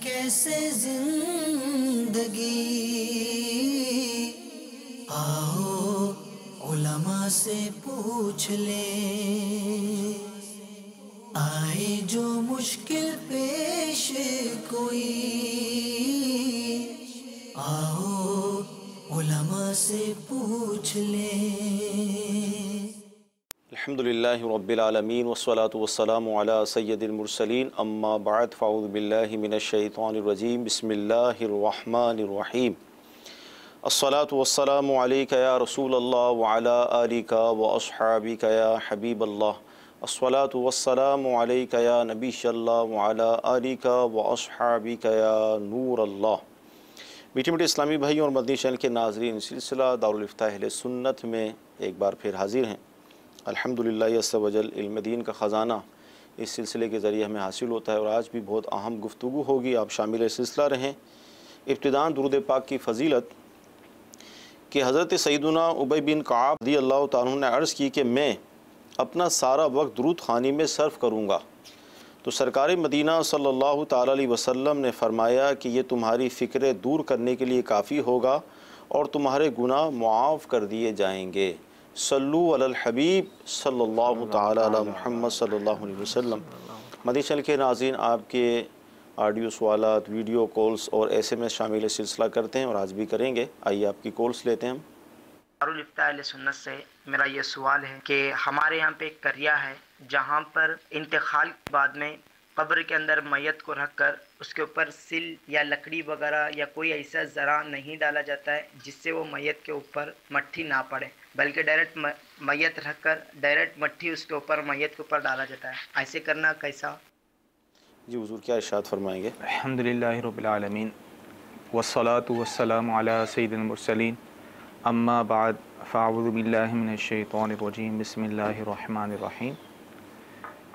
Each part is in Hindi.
कैसे जिंदगी, आओ उलमा से पूछ ले। आए जो मुश्किल पेश कोई, आओ उलमा से पूछ ले। अल्हम्दुलिल्लाहि रब्बिल आलमीन वस्सलातु वस्सलामु अला सय्यदिल मुरसलीन अम्मा बअद फ़अऊज़ु बिल्लाहि मिनश शैतानिर रजीम बिस्मिल्लाहिर रहमानिर रहीम। अस्सलातु वस्सलामु अलैका या रसूलल्लाह व अला आलिका व अस्हाबिका या हबीबल्लाह। अस्सलातु वस्सलामु अलैका या नबियल्लाह व अला आलिका व अस्हाबिका या नूरल्लाह। मीठे मीठे इस्लामी भाई और मदनी चैनल के नाज़रीन, सिलसिला दारुल इफ्ताह अहले सुन्नत में एक बार फिर हाजिर हैं। अल्हम्दुलिल्लाह अज़्ज़ व जल इल्म दीन का ख़जाना इस सिलसिले के ज़रिए हमें हासिल होता है और आज भी बहुत अहम गुफ्तगू होगी। आप शामिल सिलसिला रहें। इब्तिदान दुरूद पाक की फ़जीलत कि हज़रत सैयदुना उबय बिन कआब रज़ियल्लाहु तआला अन्हु ने अर्ज़ की कि मैं अपना सारा वक्त दुरूद ख़ानी में सर्फ़ करूँगा। तो सरकार मदीना सल्लल्लाहु तआला अलैहि वसल्लम ने फ़रमाया कि ये तुम्हारी फ़िक्र दूर करने के लिए काफ़ी होगा और तुम्हारे गुनाह मुआफ़ कर दिए जाएंगे। सल्लु अलल हबीब सल्लल्लाहु तआला अला मुहम्मद सल्लल्लाहु अलैहि वसल्लम। मदनी चैनल के नाज़रीन, आपके ऑडियो सवालात, वीडियो कॉल्स और SMS शामिल सिलसिला करते हैं और आज भी करेंगे। आइए आपकी कॉल्स लेते हैं हम। दारुल इफ्ताह अहले सुन्नत से मेरा ये सवाल है कि हमारे यहाँ पे एक करिया है जहाँ पर इंतकाल के बाद में कब्र के अंदर मैयत को रखकर उसके ऊपर सिल या लकड़ी वगैरह या कोई ऐसा ज़रा नहीं डाला जाता है जिससे वो मैयत के ऊपर मट्टी ना पड़े, बल्कि डायरेक्ट मैयत रखकर डायरेक्ट मट्टी उसके ऊपर मैयत के ऊपर डाला जाता है। ऐसे करना कैसा? जी हुज़ूर, क्या इरशाद फरमाएंगे? अल्हम्दुलिल्लाहि रब्बिल आलमीन वस्सलातु वस्सलामु अला सय्यिदिल मुरसलीन अम्मा बाद फ़अऊज़ु बिल्लाहि मिनश शैतानिर रजीम बिस्मिल्लाहिर रहमानिर रहीम।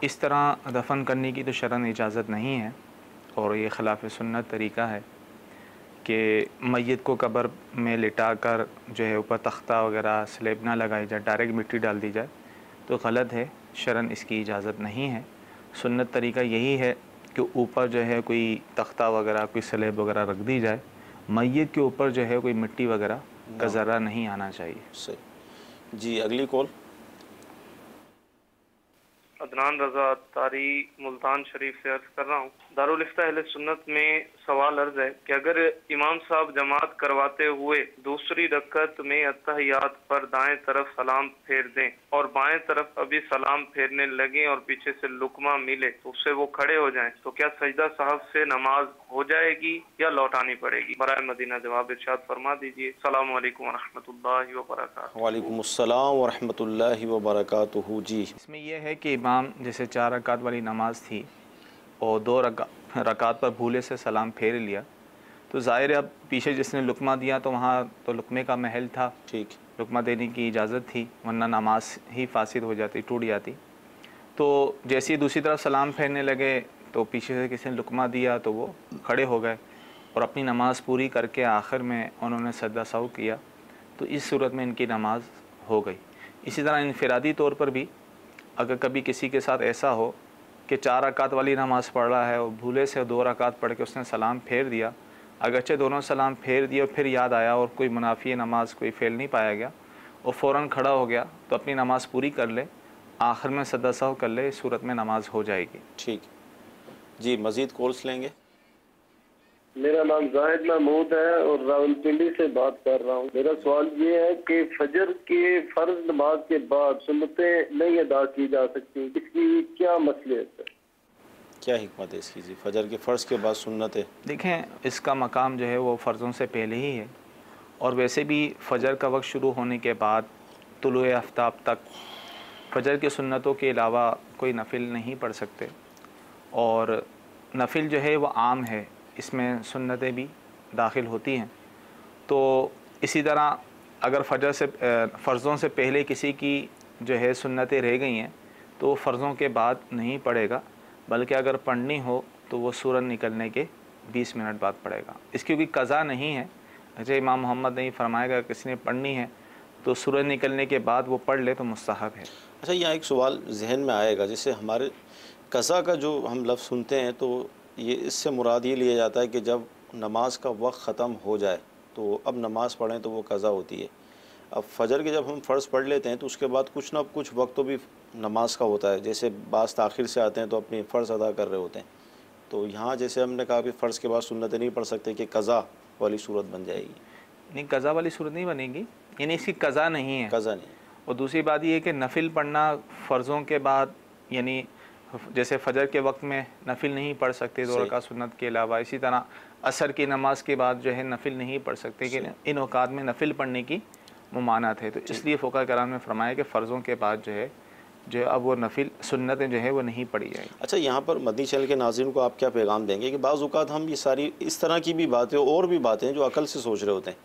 इस तरह दफन करने की तो शरअन इजाज़त नहीं है और ये ख़िलाफ़ सुन्नत तरीक़ा है कि मैयत को कब्र में लिटा कर जो है ऊपर तख्ता वगैरह स्लैब ना लगाई जाए, डायरेक्ट मिट्टी डाल दी जाए, तो गलत है। शरअन इसकी इजाज़त नहीं है। सुन्नत तरीक़ा यही है कि ऊपर जो है कोई तख्ता वगैरह, कोई स्लैब वगैरह रख दी जाए, मैयत के ऊपर जो है कोई मिट्टी वगैरह का ज़रा नहीं आना चाहिए। सही जी। अगली कॉल। अदनान रज़ा तारी मुल्तान शरीफ से अर्ज़ कर रहा हूँ। दारुल इफ्ताह अहले सुन्नत में सवाल अर्ज़ है कि अगर इमाम साहब जमात करवाते हुए दूसरी रकअत में अत्तहियात पर दाएं तरफ सलाम फेर दें और बाएं तरफ अभी सलाम फेरने लगें और पीछे से लुकमा मिले तो उससे वो खड़े हो जाएं, तो क्या सजदा साहब से नमाज हो जाएगी या लौटानी पड़ेगी? बराए मदीना जवाब इरशाद फरमा दीजिए। अस्सलामु अलैकुम व रहमतुल्लाहि व बरकातुहू। वालेकुम अस्सलाम व रहमतुल्लाहि व बरकातुहू। जी, इसमें यह है कि इमाम जैसे 4 रकात वाली नमाज थी और 2 रकात पर भूले से सलाम फेर लिया, तो ज़ाहिर है अब पीछे जिसने लुकमा दिया तो वहाँ तो लुकमे का महल था, ठीक, लुकमा देने की इजाज़त थी, वरना नमाज ही फासिद हो जाती, टूट जाती। तो जैसे ही दूसरी तरफ सलाम फेरने लगे तो पीछे से किसी ने लुकमा दिया तो वो खड़े हो गए और अपनी नमाज़ पूरी करके आखिर में उन्होंने सजदा सहू किया, तो इस सूरत में इनकी नमाज हो गई। इसी तरह इनफरादी तौर पर भी अगर कभी किसी के साथ ऐसा हो कि 4 रकात वाली नमाज़ पढ़ रहा है और भूले से 2 रकात पढ़ के उसने सलाम फेर दिया, अगरचे दोनों सलाम फेर दिए और फिर याद आया और कोई मुनाफी नमाज कोई फ़ेल नहीं पाया गया और फ़ौरन खड़ा हो गया, तो अपनी नमाज़ पूरी कर ले, आखिर में सजदा सहू कर ले, इस सूरत में नमाज हो जाएगी। ठीक जी। मज़ीद कॉल्स लेंगे। मेरा नाम जाहिद महमूद है और रावलपिंडी से बात कर रहा हूँ। मेरा सवाल ये है कि फजर के फर्ज नमाज के बाद सुन्नतें नहीं अदा की जा सकती, इसकी क्या मसलियत है? क्या हिकमत है इसकी? जी, फजर के फ़र्ज़ के बाद सुन्नत है। देखें, इसका मकाम जो है वो फ़र्ज़ों से पहले ही है और वैसे भी फ़जर का वक्त शुरू होने के बाद तुलुए आफ्ताब तक फ़जर की सुन्नतों के अलावा कोई नफिल नहीं पढ़ सकते और नफिल जो है वो आम है, इसमें सुन्नतें भी दाखिल होती हैं। तो इसी तरह अगर फजर से फ़र्ज़ों से पहले किसी की जो है सुन्नतें रह गई हैं तो फ़र्ज़ों के बाद नहीं पढ़ेगा, बल्कि अगर पढ़नी हो तो वो सूरज निकलने के 20 मिनट बाद पढ़ेगा। इसकी कोई क़ज़ा नहीं है। जैसे इमाम मोहम्मद ने फरमाएगा किसी ने पढ़नी है तो सूरज निकलने के बाद वो पढ़ ले तो मुस्तहब है। अच्छा, यहाँ एक सवाल जहन में आएगा, जैसे हमारे कज़ा का जो हम लफ्ज़ सुनते हैं तो ये इससे मुराद ये लिया जाता है कि जब नमाज का वक्त ख़त्म हो जाए तो अब नमाज़ पढ़ें तो वो कज़ा होती है। अब फ़जर के जब हम फ़र्ज़ पढ़ लेते हैं तो उसके बाद कुछ ना कुछ वक्त तो भी नमाज का होता है, जैसे बास ताख़िर से आते हैं तो अपनी फ़र्ज़ अदा कर रहे होते हैं। तो यहाँ जैसे हमने कहा कि फ़र्ज़ के बाद सुन्नतें नहीं पढ़ सकते कि कज़ा वाली सूरत बन जाएगी। नहीं, कज़ा वाली सूरत नहीं बनेगी, यानी इसकी कज़ा नहीं है। कज़ा नहीं। और दूसरी बात ये है कि नफिल पढ़ना फ़र्ज़ों के बाद, यानी जैसे फ़जर के वक्त में नफिल नहीं पढ़ सकते 2 रकात सुन्नत के अलावा, इसी तरह असर की नमाज के बाद जो है नफिल नहीं पढ़ सकते कि इन औकात में नफिल पढ़ने की मुमानत है। तो इसलिए फ़ुक़हा कराम ने फरमाया कि फ़र्ज़ों के बाद जो है अब वो नफिल सुन्नतें जो है वो नहीं पढ़ी जाएगी। अच्छा, यहाँ पर मदनी चैनल के नाज़रीन को आप क्या पैगाम देंगे कि बाज़ औक़ात हम ये सारी इस तरह की भी बातें और भी बातें जो अकल से सोच रहे होते हैं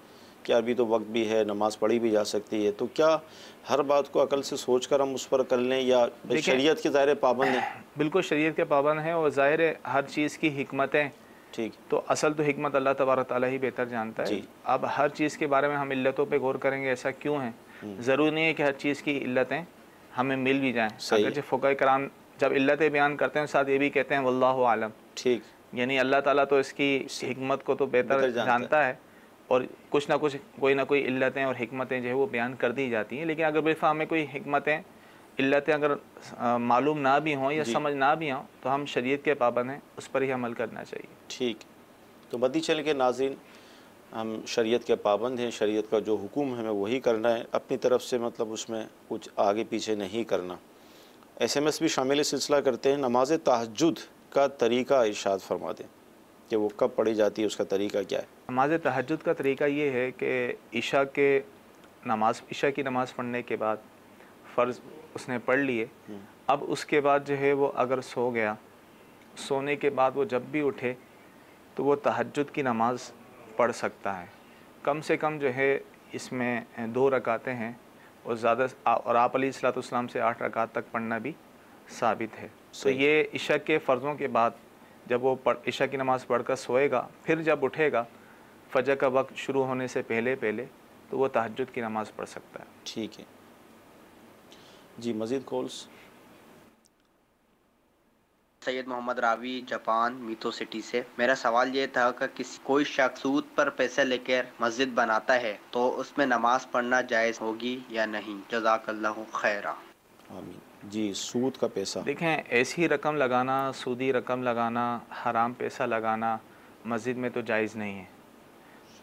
कि अभी तो वक्त भी है, नमाज़ पढ़ी भी जा सकती है, तो क्या हर बात को अकल से सोच कर हम उस पर कर लें या शरीयत के ज़ाहिर पाबंद हैं? बिल्कुल शरीयत के पाबंद हैं और ज़ाहिर है हर चीज़ की हिकमतें, ठीक, तो असल तो हिकमत अल्लाह तबारक तआला ही बेहतर जानता है। अब हर चीज़ के बारे में हम इल्लतों पे गौर करेंगे, ऐसा क्यों है? ज़रूरी नहीं है कि हर चीज़ की इल्लतें हमें मिल भी जाएँ। अगर फ़ुक़हा कराम जब इल्लतें बयान करते हैं साथ ये भी कहते हैं वल्लाहु आलम, ठीक, यानी अल्लाह ताला तो इसकी हिकमत को तो बेहतर जानता है और कुछ ना कुछ कोई ना कोई इल्लतें और हिकमतें जो है वो बयान कर दी जाती हैं। लेकिन अगर बेफ़ा हमें कोई हिकमतें इल्लतें अगर मालूम ना भी हों या समझ ना भी हों तो हम शरीयत के पाबंद हैं, उस पर ही अमल करना चाहिए। ठीक, तो मदनी चैनल के नाज़रीन, हम शरीयत के पाबंद हैं, शरीयत का जो हुक्म है हमें वही करना है, अपनी तरफ से मतलब उसमें कुछ आगे पीछे नहीं करना। SMS भी शामिल सिलसिला करते हैं, नमाज तहज्जुद का तरीक़ा इरशाद फरमा दें कि वो कब पढ़ी जाती है, उसका तरीक़ा क्या है? नमाज तहज्जुद का तरीक़ा ये है कि इशा की नमाज़ पढ़ने के बाद फ़र्ज़ उसने पढ़ लिए, अब उसके बाद जो है वो अगर सो गया, सोने के बाद वो जब भी उठे तो वो तहज्जुद की नमाज़ पढ़ सकता है। कम से कम जो है इसमें 2 रकातें हैं और ज़्यादा और आप अलैहिस्सलाम से 8 रकात तक पढ़ना भी साबित है। तो ये इशा के फ़र्ज़ों के बाद जब वो इशा की नमाज़ पढ़कर सोएगा, फिर जब उठेगा फ़जर का वक्त शुरू होने से पहले तो वो तहज्जुद की नमाज़ पढ़ सकता है। ठीक है जी, मज़ीद calls. Syed Mohammad Ravi, Japan, मीतो city से। मेरा सवाल ये था कि कोई शख्स सूद पर पैसे लेकर मस्जिद बनाता है तो उसमें नमाज पढ़ना जायज़ होगी या नहीं? जज़ाकल्लाहु खैरा। आमीन। जी, सूद का पैसा, देखें, ऐसी रकम लगाना, सूदी रकम लगाना, हराम पैसा लगाना मस्जिद में तो जायज़ नहीं है।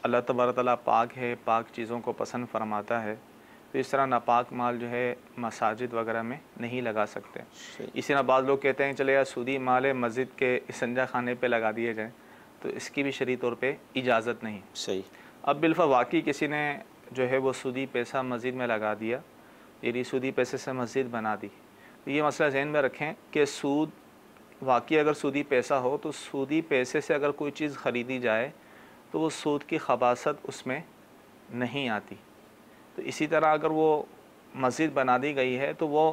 अल्लाह तबारक तआला पाक है, पाक चीज़ों को पसंद फरमाता है, तो इस तरह नापाक माल जो है मसाजिद वगैरह में नहीं लगा सकते। इसी तरह बाद लोग कहते हैं चले यार सूदी माल है मस्जिद के इसंजा खाने पे लगा दिए जाएं, तो इसकी भी शरई तौर पे इजाज़त नहीं। सही। अब बिल्फा वाकई किसी ने जो है वो सूदी पैसा मस्जिद में लगा दिया, यानी सूदी पैसे से मस्जिद बना दी, तो ये मसला ज़हन में रखें कि सूद वाकई अगर सूदी पैसा हो तो सूदी पैसे से अगर कोई चीज़ ख़रीदी जाए तो वो सूद की खबासत उसमें नहीं आती। तो इसी तरह अगर वो मस्जिद बना दी गई है तो वो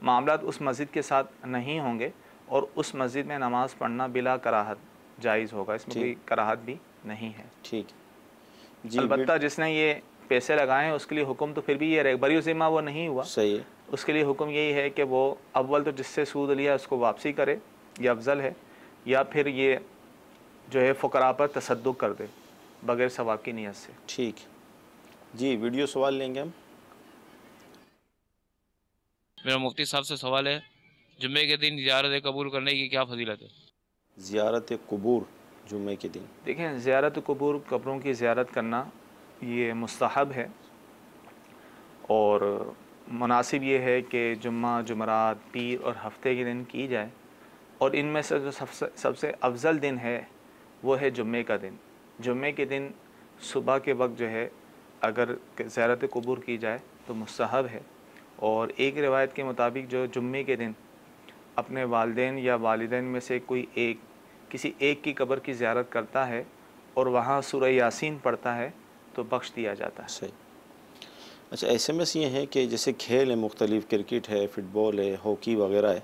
मामलात उस मस्जिद के साथ नहीं होंगे और उस मस्जिद में नमाज़ पढ़ना बिला कराहत जायज़ होगा, इसमें कोई कराहत भी नहीं है। ठीक जी। अलबत्ता जिसने ये पैसे लगाए हैं उसके लिए हुक्म तो फिर भी ये रहे, बरी ज़िम्मा वो नहीं हुआ, सही है, उसके लिए हुक्म यही है कि वो अव्वल तो जिससे सूद लिया उसको वापसी करे, यह अफजल है, या फिर ये जो है फ़ुकरा पर तसद्दुक़ कर दे बग़ैर सवाब की नीयत से। ठीक जी। वीडियो सवाल लेंगे हम। मेरा मुफ्ती साहब से सवाल है, जुम्मे के दिन ज़ियारत कबूर करने की क्या फजीलत है? ज़ियारत कबूर जुम्मे के दिन, देखें, ज़ियारत कबूर, कब्रों की ज़ियारत करना ये मुस्तहब है और मुनासिब ये है कि जुम्मा, जुमरात, पीर और हफ्ते के दिन की जाए, और इनमें से जो सबसे अफजल दिन है वो है जुम्मे का दिन। जुम्मे के दिन सुबह के वक्त जो है अगर ज़ियारत कबूर की जाए तो मुस्तहब है, और एक रिवायत के मुताबिक जो जुम्मे के दिन अपने वालिदैन या वालिदैन में से कोई एक किसी एक की कब्र की ज़ियारत करता है और वहाँ सूरह यासीन पढ़ता है तो बख्श दिया जाता है। सही। अच्छा, SMS ये है कि जैसे खेल है मुख्तलिफ़, क्रिकेट है, फ़ुटबॉल है, हॉकी वगैरह है,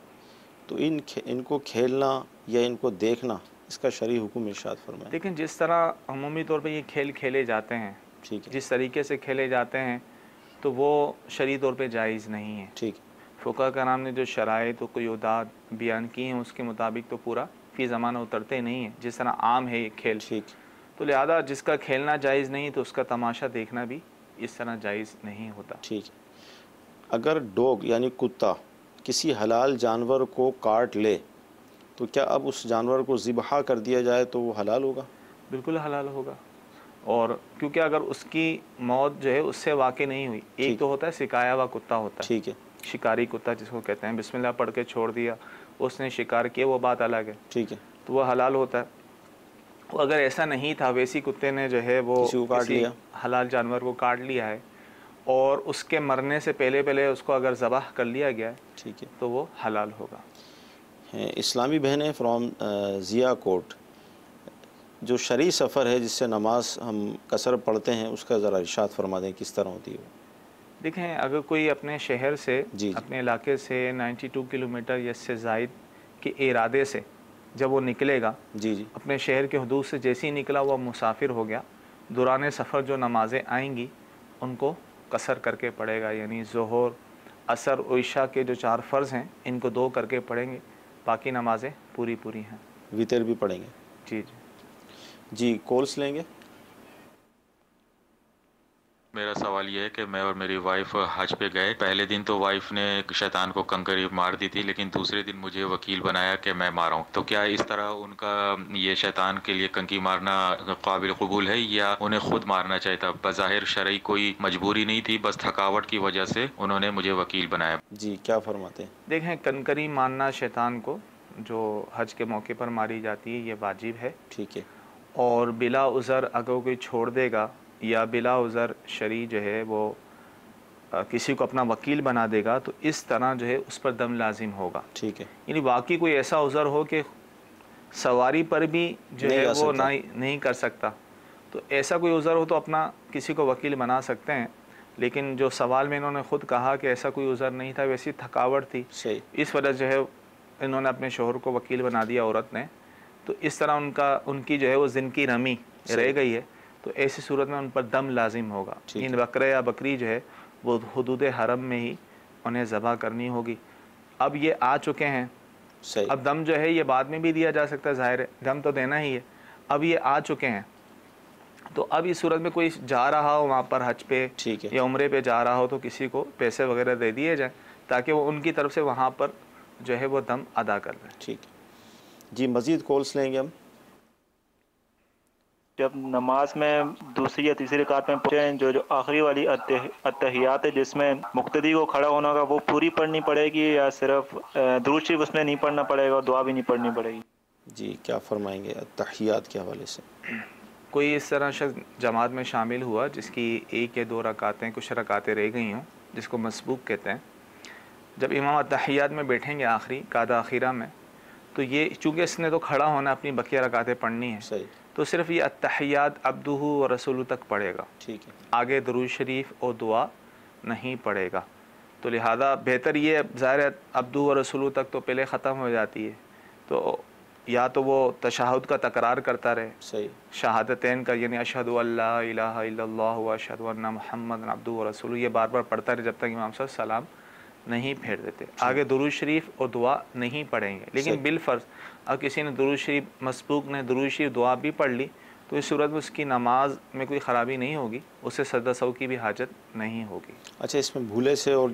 तो इनको खेलना या इनको देखना इसका शरई हुक्म इरशाद फरमाएं। लेकिन जिस तरह अमूमी तौर पे ये खेल खेले जाते हैं, ठीक है, जिस तरीके से खेले जाते हैं तो वो शरई तौर पे जायज़ नहीं है। ठीक। फ़ुक़हा कराम ने जो शराइत और क़ुयूदात बयान की हैं उसके मुताबिक तो पूरा फ़ी ज़माना उतरते नहीं हैं, जिस तरह आम है ये खेल। ठीक। तो लिहाजा जिसका खेलना जायज़ नहीं तो उसका तमाशा देखना भी इस तरह जायज़ नहीं होता। ठीक। अगर डॉग यानी कुत्ता किसी हलाल जानवर को काट ले तो क्या अब उस जानवर को ज़िबहा कर दिया जाए तो वो हलाल होगा? बिल्कुल हलाल होगा। और क्योंकि अगर उसकी मौत जो है उससे वाक़ई नहीं हुई, एक तो होता है सिकाया हुआ कुत्ता होता है, ठीक है, शिकारी कुत्ता जिसको कहते हैं, बिस्मिल्लाह पढ़ के छोड़ दिया, उसने शिकार किया, वो बात अलग है, ठीक है, तो वह हलाल होता है। तो अगर ऐसा नहीं था, वैसी कुत्ते ने जो है वो किसी हलाल जानवर को काट लिया है और उसके मरने से पहले पहले उसको अगर ज़बाह कर लिया गया है, ठीक है, तो वो हलाल होगा। इस्लामी बहनें फ्रॉम ज़िया कोट, जो शरई सफ़र है जिससे नमाज हम कसर पढ़ते हैं उसका ज़रा इरशाद फरमा दें किस तरह होती है वो? देखें, अगर कोई अपने शहर से अपने इलाके से 92 किलोमीटर या इससे ज़ायद के इरादे से जब वो निकलेगा, जी, अपने शहर के हदूद से जैसे ही निकला हुआ मुसाफिर हो गया, दौरान सफ़र जो नमाज़ें आएंगी उनको कसर करके पढ़ेगा, यानी ज़ोहर, असर और इशा के जो 4 फ़र्ज़ हैं इनको 2 करके पढ़ेंगे, बाकी नमाज़ें पूरी पूरी हैं। वितर भी पढ़ेंगे? जी जी। कॉल्स लेंगे। मेरा सवाल ये है कि मैं और मेरी वाइफ हज पे गए। पहले दिन तो वाइफ ने शैतान को कंकरी मार दी थी, लेकिन दूसरे दिन मुझे वकील बनाया कि मैं मारा हूँ। तो क्या इस तरह उनका ये शैतान के लिए कंकी मारना काबिल कबूल है या उन्हें खुद मारना चाहिए था? बज़ाहिर शरई कोई मजबूरी नहीं थी, बस थकावट की वजह से उन्होंने मुझे वकील बनाया। जी, क्या फरमाते हैं? देखें, कंकरी मारना शैतान को जो हज के मौके पर मारी जाती है ये वाजिब है, ठीक है, और बिला उज़र अगर कोई छोड़ देगा या बिला उज़र शरी जो है वो किसी को अपना वकील बना देगा तो इस तरह जो है उस पर दम लाजिम होगा। ठीक है, यानी वाकई कोई ऐसा उज़र हो कि सवारी पर भी जो है वो नहीं कर सकता, तो ऐसा कोई उज़र हो तो अपना किसी को वकील बना सकते हैं। लेकिन जो सवाल में इन्होंने ख़ुद कहा कि ऐसा कोई उज़र नहीं था, वैसी थकावट थी, इस वजह जो है इन्होंने अपने शोहर को वकील बना दिया औरत ने, तो इस तरह उनकी जो है वो ज़िंदगी रमी रह गई है, तो ऐसी सूरत में उन पर दम लाजिम होगा। इन बकरे या बकरी जो है वो हुदूद हरम में ही उन्हें ज़बह करनी होगी। अब ये आ चुके हैं, अब दम जो है ये बाद में भी दिया जा सकता है, ज़ाहिर है दम तो देना ही है। अब ये आ चुके हैं तो अब इस सूरत में कोई जा रहा हो वहाँ पर हज पे या उम्रे पे जा रहा हो तो किसी को पैसे वगैरह दे दिए जाए ताकि वो उनकी तरफ से वहाँ पर जो है वो दम अदा कर दें। ठीक जी। मज़ीद कॉल्स लेंगे हम। जब नमाज में दूसरी या तीसरी रकात में पहुँचे, जो आखिरी वाली अत्तहियात है जिसमें मुक्तदी को खड़ा होना का, वो पूरी पढ़नी पड़ेगी या सिर्फ दुरूद शरीफ उसमें नहीं पढ़ना पड़ेगा और दुआ भी नहीं पढ़नी पड़ेगी? जी, क्या फरमाएंगे अत्तहियात के हवाले से? कोई इस तरह शख्स जमात में शामिल हुआ जिसकी 1 या 2 रकातें, कुछ रकातें रह गई हों, जिसको मसबूक कहते हैं, जब इमाम अत्तहियात में बैठेंगे आखिरी कादा आखिरा में, तो ये चूँकि इसने तो खड़ा होना अपनी बकिया रकातें पढ़नी है, सही, तो सिर्फ ये अत्तहियात अब्दुहु व रसूलु तक पढ़ेगा, ठीक है, आगे दुरूद शरीफ और दुआ नहीं पढ़ेगा। तो लिहाजा बेहतर ये, ज़ाहिर है अब्दुहु व रसूलु तक तो पहले ख़त्म हो जाती है, तो या तो वो तशहुद का तकरार करता रहे, सही, शहादतैन का, यानी अशहदु अल्ला इलाहा इल्लल्लाह व अशहदु अन्ना मुहम्मदन अब्दुहु व रसूलुहु, ये बार बार पढ़ता रहे जब तक इमाम साहब सलाम नहीं फेर देते। आगे दुरूद शरीफ और दुआ नहीं पढ़ेंगे। लेकिन बिलफ़र्ज़ अब किसी ने दुरूद शरीफ, मसबूक ने दुरूद शरीफ दुआ भी पढ़ ली तो इस सूरत में उसकी नमाज में कोई ख़राबी नहीं होगी, उससे सजदा सहू की भी हाजत नहीं होगी। अच्छा, इसमें भूले से और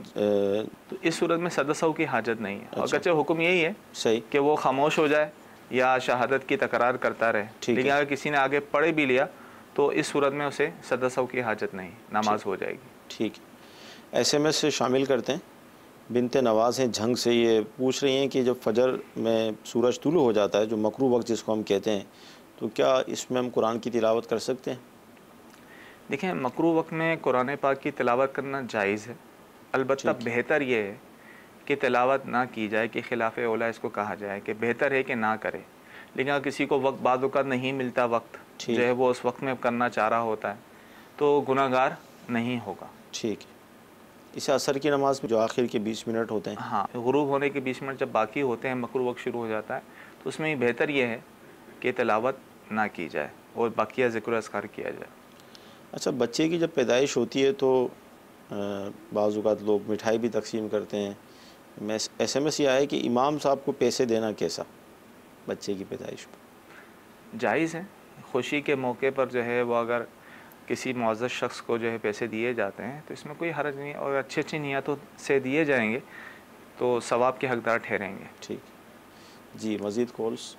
तो इस सूरत में सजदा सहू की हाजत नहीं है। और कच्चे हुक्म यही है, सही, कि वो खामोश हो जाए या शहादत की तकरार करता रहे। लेकिन अगर किसी ने आगे पढ़ भी लिया तो इस सूरत में उसे सजदा सहू की हाजत नहीं, नमाज हो जाएगी। ठीक है। SMS से शामिल करते हैं। बिनते नवाज़ हैं झंग से, ये पूछ रही हैं कि जब फजर में सूरज तुलू हो जाता है, जो मकरू वक्त जिसको हम कहते हैं, तो क्या इसमें हम कुरान की तिलावत कर सकते हैं? देखें, मकरू वक्त में कुरान पाक की तिलावत करना जायज़ है, अलबत्ता बेहतर ये है कि तिलावत ना की जाए, कि खिलाफ़ औला इसको कहा जाए कि बेहतर है कि ना करे। लेकिन अगर किसी को वक्त बाद वक़्त नहीं मिलता, वक्त जो है वो उस वक्त में करना चाह रहा होता है, तो गुनाहगार नहीं होगा। ठीक है। इसे असर की नमाज में जो आखिर के 20 मिनट होते हैं, हाँ, गुरूब होने के 20 मिनट जब बाकी होते हैं, मकरू वक्त शुरू हो जाता है, तो उसमें बेहतर ये है कि तिलावत ना की जाए और बाकिया ज़िक्र अस्कार किया जाए। अच्छा, बच्चे की जब पैदाइश होती है तो बाज़ औक़ात लोग मिठाई भी तकसीम करते हैं। SMS ये आया कि इमाम साहब को पैसे देना कैसा? बच्चे की पैदाइश पर? जायज़ है। खुशी के मौके पर जो है वो अगर किसी मुअज़्ज़ज़ शख्स को जो है पैसे दिए जाते हैं तो इसमें कोई हर्ज नहीं, और अच्छी अच्छी नियतों से दिए जाएंगे तो सवाब के हकदार ठहरेंगे। ठीक जी, मज़ीद कॉल्स।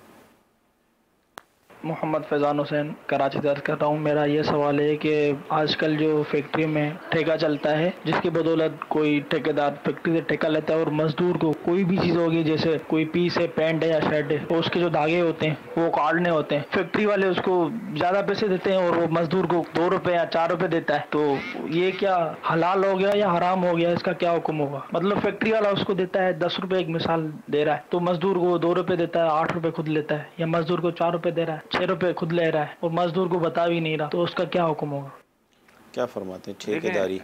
मोहम्मद फैज़ान हुसैन कराची दर्ज कर रहा हूँ। मेरा ये सवाल है कि आजकल जो फैक्ट्री में ठेका चलता है, जिसकी बदौलत कोई ठेकेदार फैक्ट्री से ठेका लेता है और मजदूर को कोई भी चीज़ होगी, जैसे कोई पीस है, पैंट है या शर्ट है, तो उसके जो धागे होते हैं वो काटने होते हैं, फैक्ट्री वाले उसको ज़्यादा पैसे देते हैं और वो मजदूर को 2 रुपये या 4 रुपये देता है, तो ये क्या हलाल हो गया या हराम हो गया? इसका क्या हुक्म होगा? मतलब फैक्ट्री वाला उसको देता है 10 रुपये, एक मिसाल दे रहा है, तो मजदूर को 2 रुपये देता है, 8 रुपये खुद लेता है, या मजदूर को 4 रुपये दे रहा है, 6 रुपये खुद ले रहा है और मजदूर को बता भी नहीं रहा, तो उसका क्या हुक्म होगा? क्या फरमाते हैं ठेकेदारी?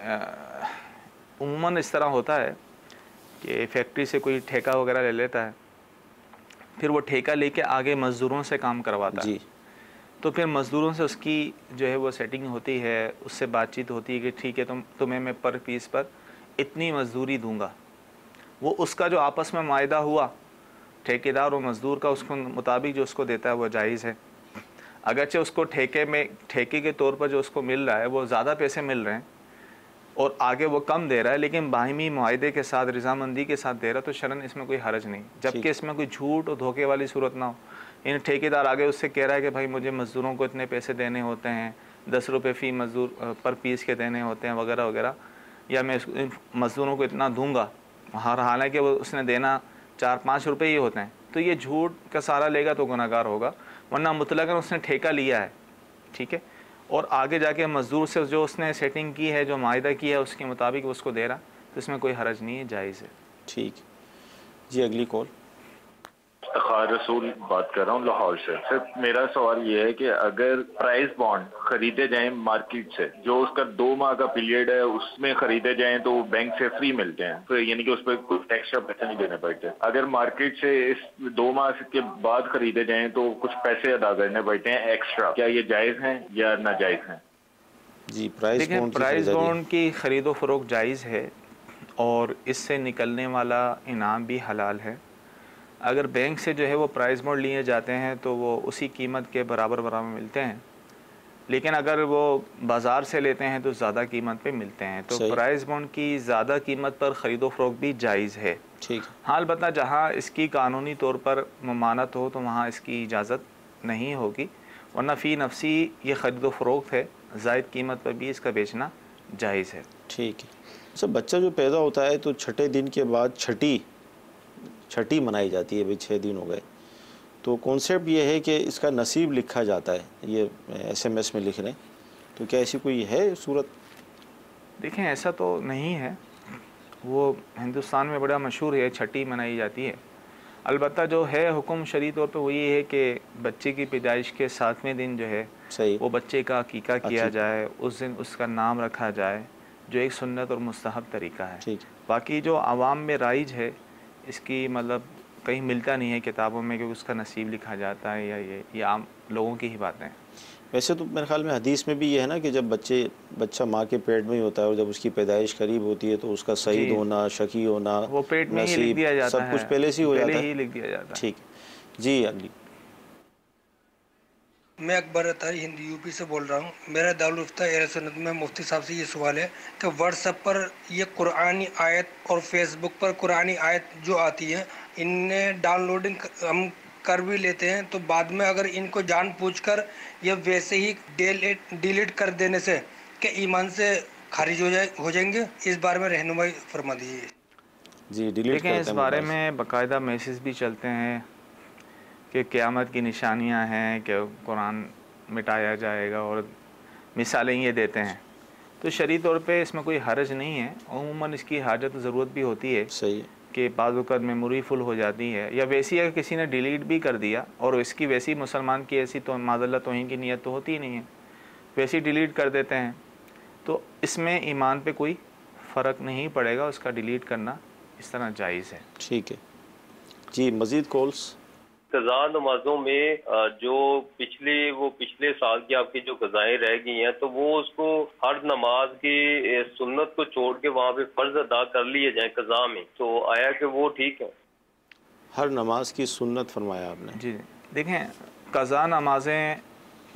उम्मन इस तरह होता है कि फैक्ट्री से कोई ठेका वगैरह ले लेता है, फिर वो ठेका लेके आगे मज़दूरों से काम करवाता है, तो फिर मज़दूरों से उसकी जो है वो सेटिंग होती है, उससे बातचीत होती है कि ठीक है तुम्हें मैं पर पीस पर इतनी मजदूरी दूंगा। वो उसका जो आपस में मायदा हुआ ठेकेदार और मज़दूर का, उसको मुताबिक जो उसको देता है वो जायज़ है। अगरचे उसको ठेके के तौर पर जो उसको मिल रहा है वो ज़्यादा पैसे मिल रहे हैं और आगे वो कम दे रहा है, लेकिन बाहिमी मुआहदे के साथ, रज़ामंदी के साथ दे रहा है, तो शरन इसमें कोई हरज नहीं, जबकि इसमें कोई झूठ और धोखे वाली सूरत ना हो। इन ठेकेदार आगे उससे कह रहा है कि भाई मुझे मज़दूरों को इतने पैसे देने होते हैं, 10 रुपये फ़ी मज़दूर पर पीस के देने होते हैं वगैरह वगैरह, या मैं मज़दूरों को इतना दूंगा, हालांकि वो उसने देना 4-5 रुपये ही होते हैं, तो ये झूठ का सहारा लेगा तो गुनाहगार होगा। वरना मुतलकन उसने ठेका लिया है, ठीक है, और आगे जाके मज़दूर से जो उसने सेटिंग की है, जो मायदा किया है, उसके मुताबिक उसको दे रहा, तो इसमें कोई हरज नहीं है, जायज़ है। ठीक जी, अगली कॉल। इफ्तिखार रसूल बात कर रहा हूँ लाहौर से। सर मेरा सवाल ये है कि अगर प्राइस बॉन्ड खरीदे जाएं मार्केट से, जो उसका 2 माह का पीरियड है उसमें खरीदे जाएं तो बैंक से फ्री मिलते हैं, तो यानी कि उस पर कुछ एक्स्ट्रा पैसे नहीं देने पड़ते। अगर मार्केट से इस 2 माह के बाद खरीदे जाएं तो कुछ पैसे अदा करने पड़ते हैं एक्स्ट्रा, क्या ये जायज़ है या नाजायज़ है? जी, प्राइस बॉन्ड की खरीदो फरोख्त जायज़ है और इससे निकलने वाला इनाम भी हलाल है। अगर बैंक से जो है वो प्राइस बॉन्ड लिए जाते हैं तो वो उसी कीमत के बराबर मिलते हैं, लेकिन अगर वो बाज़ार से लेते हैं तो ज़्यादा कीमत पे मिलते हैं, तो प्राइस बॉन्ड की ज़्यादा कीमत पर ख़रीदो फ़रोख्त भी जायज़ है। ठीक। हाँ, अलबत्ता जहाँ इसकी कानूनी तौर पर ममानत हो तो वहाँ इसकी इजाज़त नहीं होगी, वरना फ़ी नफसी ये ख़रीदो फ़रोख्त है, ज़ायद कीमत पर भी इसका बेचना जायज़ है। ठीक है। सब बच्चा जो पैदा होता है तो छठे दिन के बाद छठी मनाई जाती है, भाई 6 दिन हो गए, तो कॉन्सेप्ट ये है कि इसका नसीब लिखा जाता है, ये SMS में लिख रहे हैं, तो क्या ऐसी कोई है सूरत? देखें, ऐसा तो नहीं है, वो हिंदुस्तान में बड़ा मशहूर है, छठी मनाई जाती है। अलबत्ता जो है हुक्म शरई तौर पर वो ये है कि बच्चे की पैदाइश के 7वें दिन जो है सही वो बच्चे का अकीका किया जाए, उस दिन उसका नाम रखा जाए, जो एक सुन्नत और मुस्तहब तरीका है। ठीक। बाकी जो आवाम में राइज है इसकी मतलब कहीं मिलता नहीं है किताबों में कि उसका नसीब लिखा जाता है, या ये आम लोगों की ही बातें हैं। वैसे तो मेरे ख्याल में हदीस में भी ये है ना कि जब बच्चा माँ के पेट में ही होता है और जब उसकी पैदाइश करीब होती है तो उसका शहीद होना, शकी होना, वो पेट में ही लिख दिया जाता है, सब कुछ पहले से ही हो जाता है, पहले ही लिख दिया जाता है। ठीक जी। अगली। मैं अकबर अतारी हिंदी यूपी से बोल रहा हूँ। मेरा दारुल इफ्ता अहले सुन्नत में मुफ्ती साहब से ये सवाल है कि व्हाट्सएप पर ये कुरानी आयत और फेसबुक पर कुरानी आयत जो आती है, इन्हें डाउनलोडिंग हम कर भी लेते हैं, तो बाद में अगर इनको जानबूझकर ये वैसे ही डिलीट कर देने से क्या ईमान से खारिज हो जाएंगे? इस बारे में रहनुमाई फरमा दीजिए। जी, डिलीट करते हैं। इस बारे में बाकायदा मैसेज भी चलते हैं कि क़यामत की निशानियां हैं कि कुरान मिटाया जाएगा, और मिसालें ये देते हैं, तो शरई तौर पे इसमें कोई हरज नहीं है। अमूमन इसकी हाजत ज़रूरत भी होती है, सही है, कि बाज़ वक़्त मेमोरी फुल हो जाती है, या वैसी अगर किसी ने डिलीट भी कर दिया और इसकी वैसी मुसलमान की ऐसी तो माज़ल्ला तौहीन की नीयत तो होती ही नहीं है, वैसी डिलीट कर देते हैं, तो इसमें ईमान पे कोई फ़र्क नहीं पड़ेगा, उसका डिलीट करना इस तरह जायज़ है। ठीक है जी। मज़ीद कॉल्स। कज़ा नमाजों में जो पिछले साल की आपकी जो कज़ाएं रह गई हैं, तो वो उसको हर नमाज की सुन्नत को छोड़ के वहाँ पे फ़र्ज अदा कर लिए जाए कज़ा में, तो आया कि वो ठीक है? हर नमाज की सुन्नत फरमाया आपने? जी, देखें, क़ज़ा नमाज़ें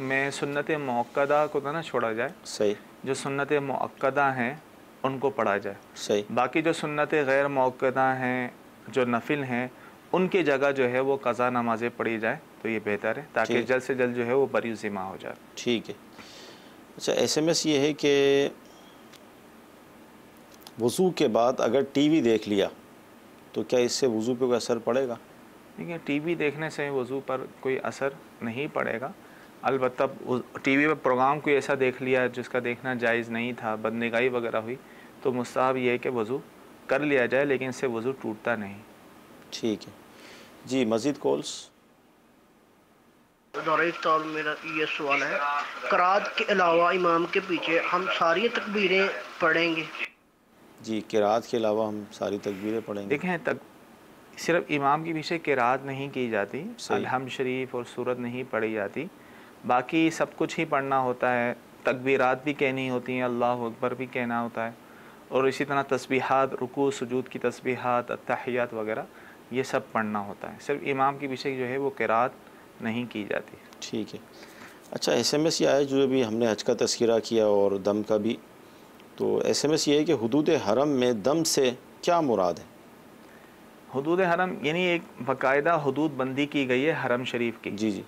में सुन्नत मुअक्कदा को ना छोड़ा जाए, सही, जो सुन्नत मुअक्कदा हैं उनको पढ़ा जाए, सही। बाकी जो सुन्नत गैर मुअक्कदा हैं, जो नफिल हैं, उनकी जगह जो है वो क़ज़ा नमाज़ें पढ़ी जाए तो ये बेहतर है, ताकि जल्द से जल्द जो है वो बरी ज़िम्मा हो जाए। ठीक है। अच्छा, SMS ये है कि वज़ू के बाद अगर टीवी देख लिया तो क्या इससे वज़ू पे कोई असर पड़ेगा? देखिए, टीवी देखने से वज़ू पर कोई असर नहीं पड़ेगा। अलबत्ता टीवी पर प्रोग्राम कोई ऐसा देख लिया जिसका देखना जायज़ नहीं था, बदनिगाही वगैरह हुई, तो मुस्ताहब ये है कि वज़ू कर लिया जाए, लेकिन इससे वज़ू टूटता नहीं। ठीक है जी। मज़ीद कॉल्स? दौर मेरा ये सवाल है, क़रात के अलावा इमाम के पीछे हम सारी तकबीरें पढ़ेंगे? जी, क़रात के अलावा हम सारी तकबीरें पढ़ेंगे। देखें, सिर्फ इमाम के पीछे क़रात नहीं की जाती, अलहम्द शरीफ और सूरत नहीं पढ़ी जाती, बाकी सब कुछ ही पढ़ना होता है। तकबीरात भी कहनी होती हैं, अल्लाहु अकबर भी कहना होता है, और इसी तरह तस्बीहात, रुकू सुजूद की तस्बीहात, अत्तहियात वगैरह ये सब पढ़ना होता है। सिर्फ इमाम के पीछे जो है वो क़रात नहीं की जाती। ठीक है। अच्छा, SMS ये आया जो अभी हमने हज का तज़किरा किया और दम का भी, तो SMS ये है कि हुदूद हरम में दम से क्या मुराद है? हुदूद हरम यानी एक बाकायदा हुदूद बंदी की गई है हरम शरीफ की। जी जी।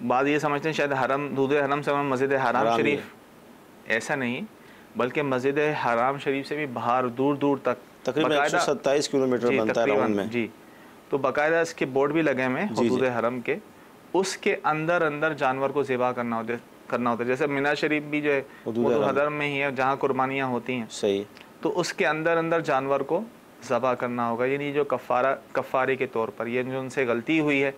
बाद ये समझते हैं शायद हरम, हुदूद हरम से मस्जिद हराम शरीफ, ऐसा नहीं, बल्कि मस्जिद हराम शरीफ से भी बाहर दूर दूर तक तकरीबन 127 किलोमीटर बनता है राउंड में। जी, तो बाकायदा इसके बोर्ड भी लगे हुए हैं हुदूद हरम के, उसके अंदर अंदर जानवर को ज़िबा करना होता है। जैसे मिना शरीफ भी जो है हुदूद हरम में ही है, जहाँ कुर्बानियाँ होती हैं। सही। तो उसके अंदर अंदर जानवर को ज़बा करना होगा, यानी जो कफ़ारे के तौर पर, ये जो उनसे गलती हुई है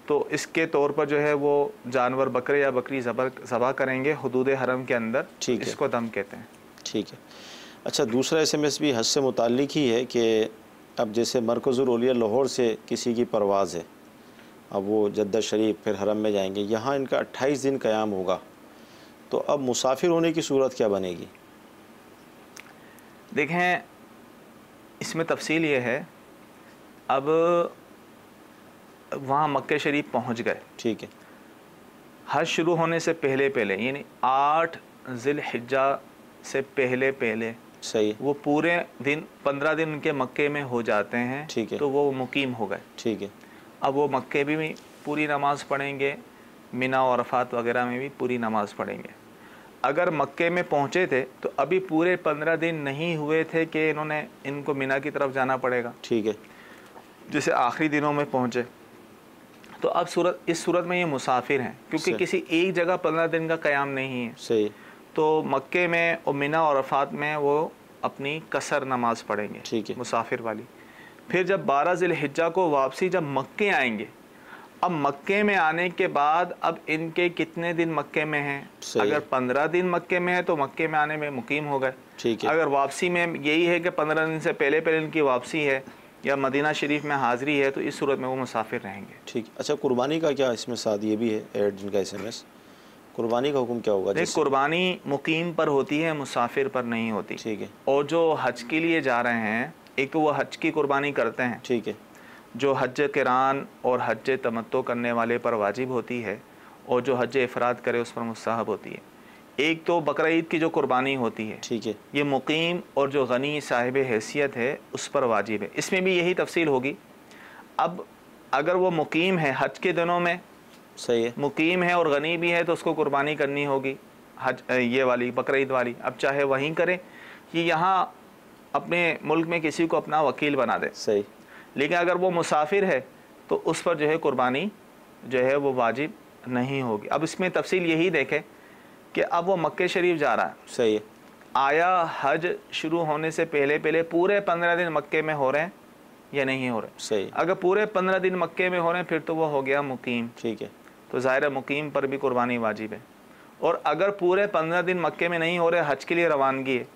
तो इसके तौर पर जो है वो जानवर बकरे या बकरी ज़बा करेंगे हुदूद हरम के अंदर। ठीक है, इसको दम कहते हैं। ठीक है। अच्छा, दूसरा SMS भी हज से मुताल्लिक ही है कि अब जैसे मरकज़ुल औलिया लाहौर से किसी की परवाज़ है, अब वो जद्दा शरीफ फिर हरम में जाएंगे, यहाँ इनका 28 दिन क़याम होगा, तो अब मुसाफिर होने की सूरत क्या बनेगी? देखें, इसमें तफसील ये है, अब वहाँ मक्के शरीफ पहुँच गए, ठीक है, हज शुरू होने से पहले पहले, यानी 8 ज़िलहिज्जा से पहले पहले, सही, वो पूरे दिन 15 दिन उनके मक्के में हो जाते हैं। ठीक है, तो वो मुकीम हो गए। ठीक है। अब वो मक्के भी पूरी नमाज़ पढ़ेंगे, मिना और अरफात वगैरह में भी पूरी नमाज़ पढ़ेंगे। अगर मक्के में पहुँचे थे तो अभी पूरे 15 दिन नहीं हुए थे कि इनको मिना की तरफ जाना पड़ेगा। ठीक है। जैसे आखिरी दिनों में पहुँचे तो अब इस सूरत में ये मुसाफिर हैं, क्योंकि किसी एक जगह 15 दिन का क़याम नहीं है। सही। तो मक्के में और मिना और अरफात में वो अपनी कसर नमाज़ पढ़ेंगे, ठीक है, मुसाफिर वाली। फिर जब 12 ज़िलहिज्जा को वापसी जब मक्के आएंगे, अब मक्के में आने के बाद अब इनके कितने दिन मक्के में हैं? अगर 15 दिन मक्के में है तो मक्के में आने में मुकीम हो गए। ठीक है। अगर वापसी में यही है कि 15 दिन से पहले पहले इनकी वापसी है या मदीना शरीफ में हाज़िरी है, तो इस सूरत में वो मुसाफिर रहेंगे। ठीक। अच्छा, कुर्बानी का क्या इसमें साथ ये भी है ऐड जिनका SMS, कुर्बानी का हुक्म क्या होगा? देख, कुर्बानी मुकीम पर होती है, मुसाफिर पर नहीं होती। ठीक है। और जो हज के लिए जा रहे हैं, एक तो वो हज की कुर्बानी करते हैं, ठीक है, जो हज किरान और हज तमत्तो करने वाले पर वाजिब होती है, और जो हज इफराद करे उस पर मुस्तहब होती है। एक तो बकरा ईद की जो कुर्बानी होती है, ठीक है, ये मुकीम और जो गनी साहिब हैसियत है उस पर वाजिब है। इसमें भी यही तफसील होगी। अब अगर वो मुकीम है हज के दिनों में, सही है, मुकीम है और गनी भी है, तो उसको कुर्बानी करनी होगी हज ये वाली बकरा ईद वाली। अब चाहे वहीं करें कि यहाँ अपने मुल्क में किसी को अपना वकील बना दे, सही। लेकिन अगर वो मुसाफिर है तो उस पर जो है कुर्बानी जो है वो वाजिब नहीं होगी। अब इसमें तफसील यही देखें कि अब वो मक्के शरीफ जा रहा है, सही है, आया हज शुरू होने से पहले पहले पूरे 15 दिन मक्के में हो रहे हैं या नहीं हो रहे? सही। अगर पूरे 15 दिन मक्के में हो रहे हैं फिर तो वो हो गया मुकीम। ठीक है। तो ज़ाहिर मुकीम पर भी कुर्बानी वाजिब है। और अगर पूरे 15 दिन मक्के में नहीं हो रहे, हज के लिए रवानगी है,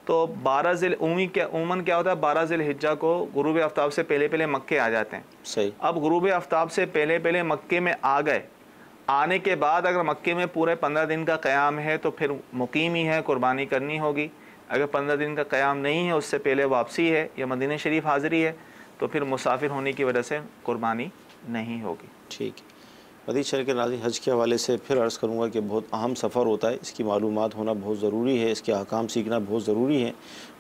तो 12 उमन क्या होता है, 12 ज़िलहिज्जा को गुरूब आफ्ताब से पहले पहले मक्के आ जाते हैं। सही। अब गुरूब आफ्ताब से पहले पहले मक्के में आ गए, आने के बाद अगर मक्के में पूरे 15 दिन का क़याम है तो फिर मुकीम ही है, कुर्बानी करनी होगी। अगर 15 दिन का क़याम नहीं है, उससे पहले वापसी है या मदीना शरीफ हाज़िरी है, तो फिर मुसाफिर होने की वजह से कुर्बानी नहीं होगी। ठीक है। मदीद शरीफ के नाज़रीन, हज के हवाले से फिर अर्ज़ करूँगा कि बहुत अहम सफ़र होता है, इसकी मालूमात होना बहुत ज़रूरी है, इसके अहकाम सीखना बहुत ज़रूरी है,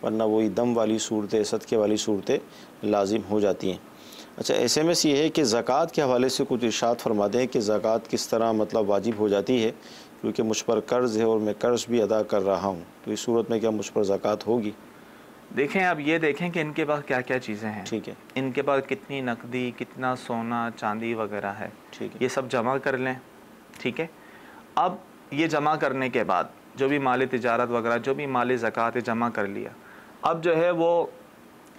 वरना वही दम वाली सूरतें, सदक़े वाली सूरतें लाजिम हो जाती हैं। अच्छा, SMS ये है कि ज़कात के हवाले से कुछ इरशाद फरमा दें कि ज़कात किस तरह मतलब वाजिब हो जाती है, क्योंकि मुझ पर कर्ज़ है और मैं कर्ज़ भी अदा कर रहा हूँ, तो इस सूरत में क्या मुझ पर ज़कात होगी? देखें, अब ये देखें कि इनके पास क्या क्या चीज़ें हैं। ठीक है। इनके पास कितनी नकदी, कितना सोना चांदी वगैरह है। ठीक है। ये सब जमा कर लें। ठीक है। अब ये जमा करने के बाद जो भी माली तिजारत वगैरह, जो भी माली ज़कात है, जमा कर लिया। अब जो है वो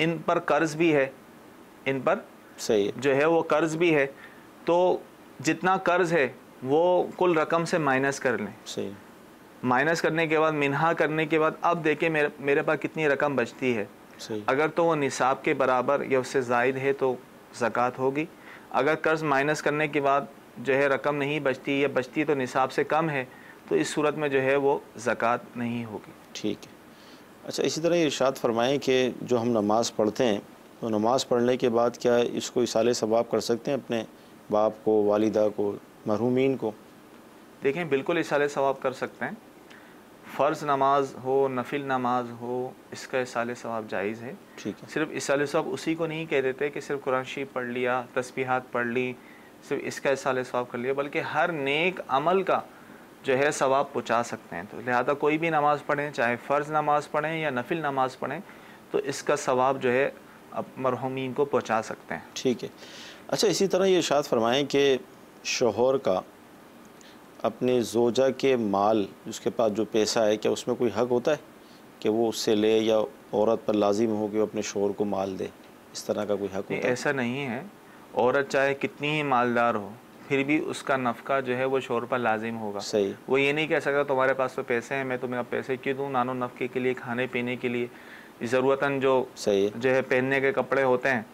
इन पर कर्ज़ भी है, इन पर सही है जो है वो कर्ज़ भी है, तो जितना कर्ज़ है वो कुल रकम से माइनस कर लें। सही। माइनस करने के बाद, मिन्हा करने के बाद, अब देखें मेरे पास कितनी रकम बचती है। सही। अगर तो वो निसाब के बराबर या उससे ज़ायद है तो ज़कात होगी। अगर कर्ज़ माइनस करने के बाद जो है रकम नहीं बचती या बचती तो निसाब से कम है, तो इस सूरत में जो है वो ज़कात नहीं होगी। ठीक है। अच्छा, इसी तरह इरशाद फरमाएँ कि जो हम नमाज़ पढ़ते हैं, तो नमाज़ पढ़ने के बाद क्या इसको इसाले सवाब कर सकते हैं अपने बाप को, वालिदा को, मरहूमीन को? देखें, बिल्कुल इसाले सवाब कर सकते हैं। फ़र्ज़ नमाज हो, नफिल नमाज हो, इसका इसाले सवाब जायज़ है। ठीक है। सिर्फ इसाले सवाब उसी को नहीं कह देते कि सिर्फ कुरान शरीफ पढ़ लिया, तस्बीहात पढ़ ली, सिर्फ इसका इसाले सवाब कर लिया, बल्कि हर नेक अमल का जो है सवाब पहुँचा सकते हैं। तो लिहाजा कोई भी नमाज़ पढ़ें, चाहे फ़र्ज़ नमाज़ पढ़ें या नफिल नमाज़ पढ़ें, तो इसका सवाब जो है अब मरहूमीन को पहुँचा सकते हैं। ठीक है। अच्छा, इसी तरह ये इरशाद फरमाएँ कि शौहर का अपने ज़ोजा के माल, उसके पास जो पैसा है, क्या उसमें कोई हक़ होता है कि वो उससे ले, या औरत पर लाजिम हो कि वो अपने शौहर को माल दे? इस तरह का कोई हक़ होता है? ऐसा नहीं है। औरत चाहे कितनी ही मालदार हो, फिर भी उसका नफ़का जो है वो शौहर पर लाजिम होगा। सही। वो ये नहीं कह सकता तुम्हारे पास तो पैसे हैं, मैं तुम्हें पैसे क्यों दूँ, नानो नफ़के के लिए, खाने पीने के लिए, ज़रूरतन जो है पहनने के कपड़े होते हैं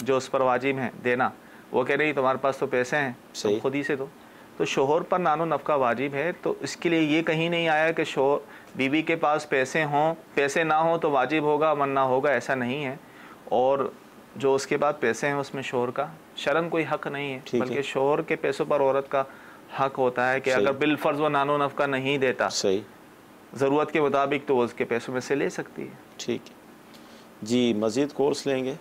जो उस पर वाजिब हैं देना, वो कह रही तुम्हारे पास तो पैसे हैं, तुम खुद ही से दो। तो शोहर पर नानो नफ़का वाजिब है, तो इसके लिए ये कहीं नहीं आया कि शोहर बीवी के पास पैसे हों, पैसे ना हो तो वाजिब होगा वरना होगा, ऐसा नहीं है। और जो उसके बाद पैसे हैं उसमें शोहर का शरन कोई हक़ नहीं है, बल्कि शोहर के पैसों पर औरत का हक़ होता है कि अगर बिलफ़र्ज़ वो नानो नफ़का नहीं देता ज़रूरत के मुताबिक तो वो उसके पैसों में से ले सकती है। ठीक है जी, मज़ीद कोर्स लेंगे।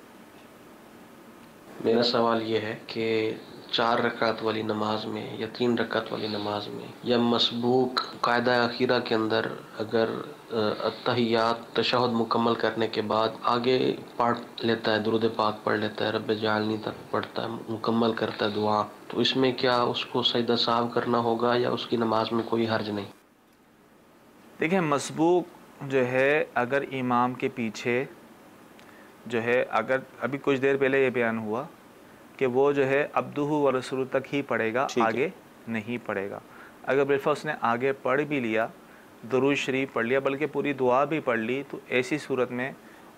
मेरा सवाल ये है कि 4 रकात वाली नमाज में या 3 रकात वाली नमाज में या मसबूक कायदा अखीरा के अंदर अगर अत्तहियात तशहुद मुकम्मल करने के बाद आगे पढ़ लेता है, दुरूद पाक पढ़ लेता है, रब्बे जालनी तक पढ़ता है, मुकम्मल करता है दुआ, तो इसमें क्या उसको सजदा साहब करना होगा या उसकी नमाज में कोई हर्ज नहीं? देखिए, मसबूक जो है अगर इमाम के पीछे जो है, अगर अभी कुछ देर पहले ये बयान हुआ कि वो जो है अब्दुहु व रसूलु तक ही पढ़ेगा, आगे नहीं पढ़ेगा। अगर बिल्कुल उसने आगे पढ़ भी लिया, दुरूद शरीफ पढ़ लिया, बल्कि पूरी दुआ भी पढ़ ली, तो ऐसी सूरत में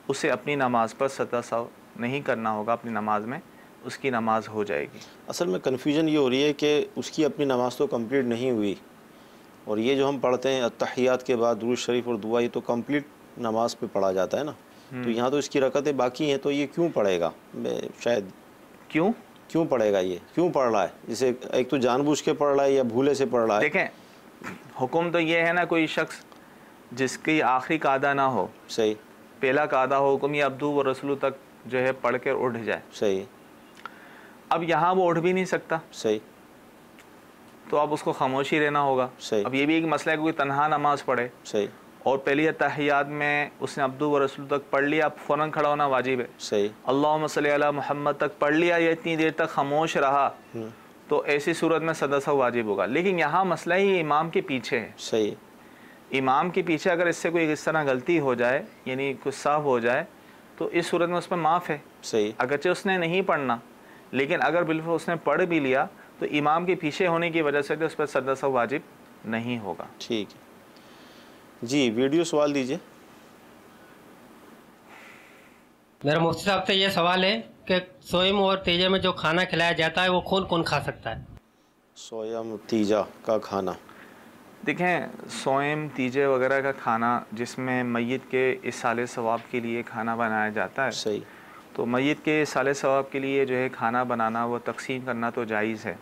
उसे अपनी नमाज पर सजदा साहब नहीं करना होगा, अपनी नमाज में उसकी नमाज हो जाएगी। असल में कन्फ्यूजन ये हो रही है कि उसकी अपनी नमाज तो कंप्लीट नहीं हुई, और ये जो हम पढ़ते हैं अत्तहियात के बाद दुरूद शरीफ और दुआ, ये तो कंप्लीट नमाज पे पढ़ा जाता है ना, तो यहाँ तो इसकी रकतें बाकी हैं, तो ये क्यों पढ़ेगा? शायद क्यों पढ़ेगा, ये क्यों पढ़ रहा है? जैसे एक तो जानबूझ के पढ़ रहा है या भूले से पढ़ रहा है। देखें, हुक्म तो ये है ना, कोई शख्स जिसकी आखिरी कादा ना हो, सही, पहला कादा हो, हुक्म ये अब्दू व रसूलु तक जो है पढ़ कर उठ जाए। सही। अब यहाँ वो उठ भी नहीं सकता, सही, तो अब उसको खामोशी रहना होगा। सही। अब ये भी एक मसला है कि कोई तन्हा नमाज पढ़े, सही, और पहली तहियात में उसने अब्दू व रसूल तक पढ़ लिया, अब फ़ौरन खड़ा होना वाजिब है। सही। अल्लाहुम्मा सल्ली अला मोहम्मद तक पढ़ लिया, या इतनी देर तक खामोश रहा, तो ऐसी सूरत में सजदा साहब वाजिब होगा। लेकिन यहाँ मसला ही इमाम के पीछे है। सही। इमाम के पीछे अगर इससे कोई इस तरह गलती हो जाए, यानी कुछ साफ हो जाए, तो इस सूरत में उस पर माफ़ है। सही। अगरचे उसने नहीं पढ़ना, लेकिन अगर बिल्कुल उसने पढ़ भी लिया तो इमाम के पीछे होने की वजह से तो उस पर सजदा साहब वाजिब नहीं होगा। ठीक है जी, वीडियो सवाल दीजिए। मेरा मुफ्ती साहब से ये सवाल है कि सोयम और तीजा में जो खाना खिलाया जाता है वो कौन कौन खा सकता है? सोयम तीजा का खाना, देखें, सोयम तीजे वगैरह का खाना जिसमें मय्यत के इसाले सवाब के लिए खाना बनाया जाता है, सही, तो मय्यत के साले सवाब के लिए जो है खाना बनाना वो तकसीम करना तो जायज़ है,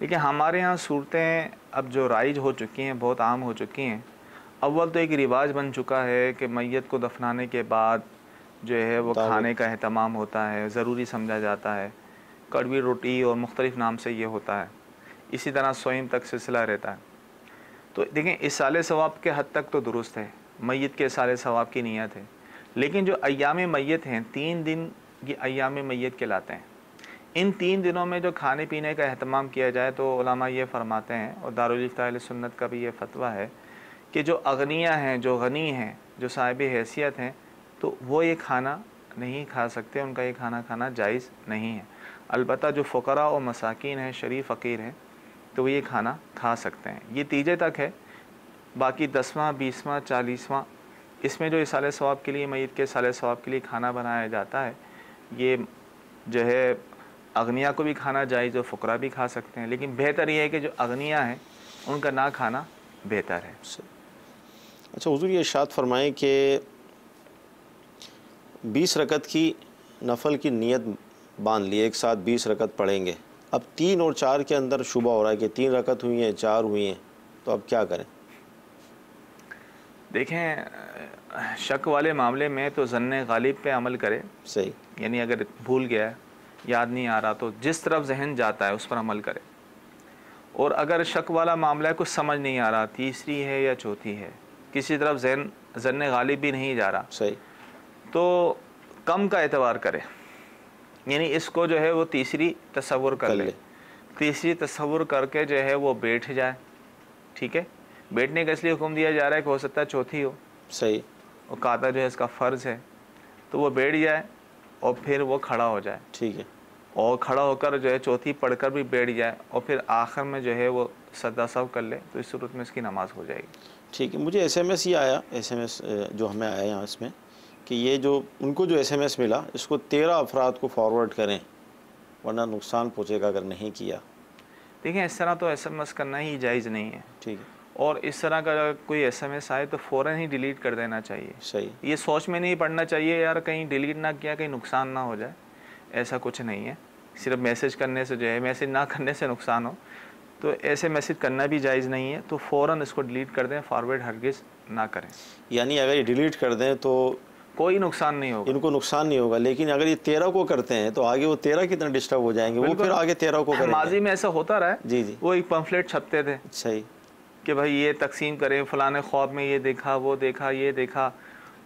लेकिन हमारे यहाँ सूरतें अब जो राइज हो चुकी हैं, बहुत आम हो चुकी हैं। अव्वल तो एक रिवाज बन चुका है कि मय्यत को दफनाने के बाद जो है वो खाने का अहतमाम होता है, ज़रूरी समझा जाता है। कड़वी रोटी और मुख्तलिफ़ नाम से ये होता है। इसी तरह सोइम तक सिलसिला रहता है। तो देखें, इस साले सवाब के हद तक तो दुरुस्त है, मय्यत के साले सवाब की नीयत है, लेकिन जो अय्याम मय्यत हैं, 3 दिन ये अय्याम मय्यत कहलाते हैं। इन 3 दिनों में जो खाने पीने का अहतमाम किया जाए तो उलमा ये फरमाते हैं, और दारुल इफ्ता अहले सुन्नत का भी ये फतवा है कि जो अगनिया हैं, जो गनी हैं, जो साहिब हैसियत हैं, तो वो ये खाना नहीं खा सकते, उनका ये खाना खाना जायज़ नहीं है। अलबत्ता जो फ़ुक़रा और मसाकीन हैं, शरीफ फ़कीर हैं, तो वो ये खाना खा सकते हैं। ये तीजे तक है। बाकी 10वां, 20वां, 40वां, इसमें जो इसाले सवाब के लिए, मय्यत के इसाले सवाब के लिए खाना बनाया जाता है, ये जो है अगनिया को भी खाना जायज़, जो फ़ुक़रा भी खा सकते हैं, लेकिन बेहतर ये है कि जो अगनिया हैं उनका ना खाना बेहतर है। अच्छा हुज़ूर, ये इरशाद फरमाएँ कि 20 रकत की नफल की नीयत बांध ली, एक साथ 20 रकत पढ़ेंगे। अब 3 और 4 के अंदर शुबा हो रहा है कि 3 रकत हुई हैं, 4 हुई हैं, तो अब क्या करें? देखें, शक वाले मामले में तो ज़न्ने गालिब पे अमल करें। सही, यानी अगर भूल गया, याद नहीं आ रहा, तो जिस तरफ जहन जाता है उस पर अमल करें। और अगर शक वाला मामला है, कुछ समझ नहीं आ रहा, तीसरी है या चौथी है, किसी तरफ जहन ज़न्ने गालिब भी नहीं जा रहा, सही, तो कम का एतबार करें, यानी इसको जो है वो तीसरी तसव्वुर कर ले। तीसरी तसव्वुर करके जो है वो बैठ जाए। ठीक है, बैठने का इसलिए हुक्म दिया जा रहा है कि हो सकता है चौथी हो। सही, और कादा जो है इसका फ़र्ज़ है, तो वो बैठ जाए और फिर वो खड़ा हो जाए। ठीक है, और खड़ा होकर जो है चौथी पढ़कर भी बैठ जाए, और फिर आखिर में जो है वो सदा सब कर ले, तो इस सूरत में इसकी नमाज़ हो जाएगी। ठीक है। मुझे SMS ये आया, SMS जो हमें आया यहाँ इसमें, कि ये जो उनको जो SMS मिला, इसको 13 अफराद को फॉरवर्ड करें, वरना नुकसान पहुँचेगा अगर नहीं किया। देखिए, इस तरह तो SMS करना ही जायज़ नहीं है। ठीक है, और इस तरह का कोई SMS आए तो फ़ौरन ही डिलीट कर देना चाहिए। सही, ये सोच में नहीं पड़ना चाहिए यार कहीं डिलीट ना किया, कहीं नुकसान ना हो जाए, ऐसा कुछ नहीं है। सिर्फ मैसेज करने से जो है, मैसेज ना करने से नुकसान हो, तो ऐसे मैसेज करना भी जायज़ नहीं है। तो फ़ौरन इसको डिलीट कर दें, फॉरवर्ड हरगिज़ ना करें। यानी अगर ये डिलीट कर दें तो कोई नुकसान नहीं होगा, इनको नुकसान नहीं होगा, लेकिन अगर ये 13 को करते हैं तो आगे वो 13 कितना डिस्टर्ब हो जाएंगे, वो फिर आगे 13 को करेंगे। माजी में ऐसा होता रहा है। जी जी, वो एक पम्फलेट छपते थे, सही, कि भाई ये तकसीम करें, फ़लाने ख्वाब में ये देखा, वो देखा, ये देखा,